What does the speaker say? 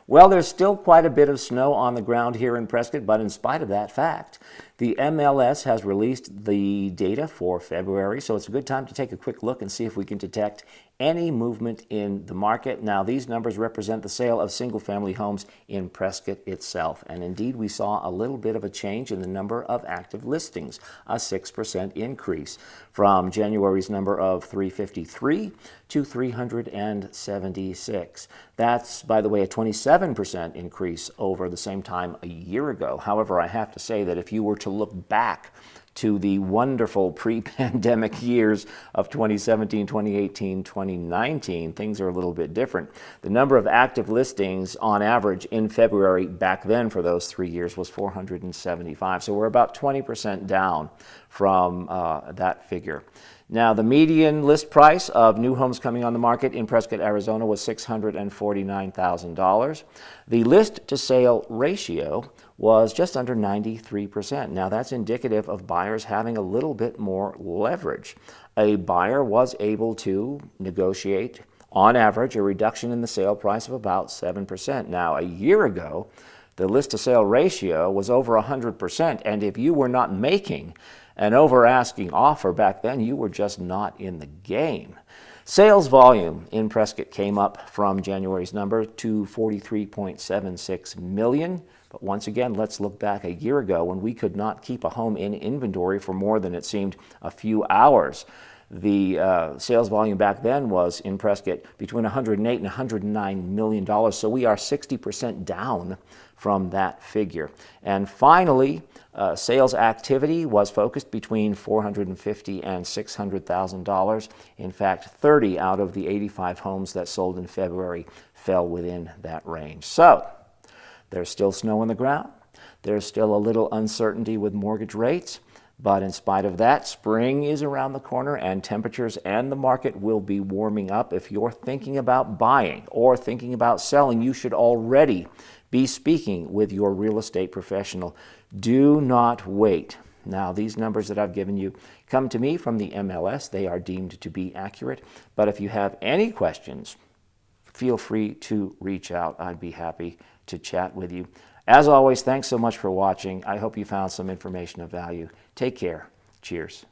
Well, there's still quite a bit of snow on the ground here in Prescott, but in spite of that fact, the MLS has released the data for February, so it's a good time to take a quick look and see if we can detect any movement in the market. Now, these numbers represent the sale of single-family homes in Prescott itself, and indeed we saw a little bit of a change in the number of active listings, a 6% increase from January's number of 353 to 376. That's, by the way, a 27% increase over the same time a year ago. However, I have to say that if you were to look back to the wonderful pre-pandemic years of 2017, 2018, 2019, things are a little bit different. The number of active listings on average in February back then for those 3 years was 475. So we're about 20% down from that figure. Now, the median list price of new homes coming on the market in Prescott, Arizona was $649,000. The list-to-sale ratio was just under 93%. Now, that's indicative of buyers having a little bit more leverage. A buyer was able to negotiate, on average, a reduction in the sale price of about 7%. Now, a year ago, the list-to-sale ratio was over 100%, and if you were not making an over-asking offer back then, you were just not in the game. Sales volume in Prescott came up from January's number to 43.76 million. But once again, let's look back a year ago when we could not keep a home in inventory for more than it seemed a few hours. The sales volume back then was in Prescott between 108 and 109 million dollars. So we are 60% down from that figure. And finally, sales activity was focused between $450,000 and $600,000. In fact, 30 out of the 85 homes that sold in February fell within that range. So there's still snow on the ground. There's still a little uncertainty with mortgage rates. But in spite of that, spring is around the corner and temperatures and the market will be warming up. If you're thinking about buying or thinking about selling, you should already be speaking with your real estate professional. Do not wait. Now, these numbers that I've given you come to me from the MLS. They are deemed to be accurate. But if you have any questions, feel free to reach out. I'd be happy to chat with you. As always, thanks so much for watching. I hope you found some information of value. Take care. Cheers.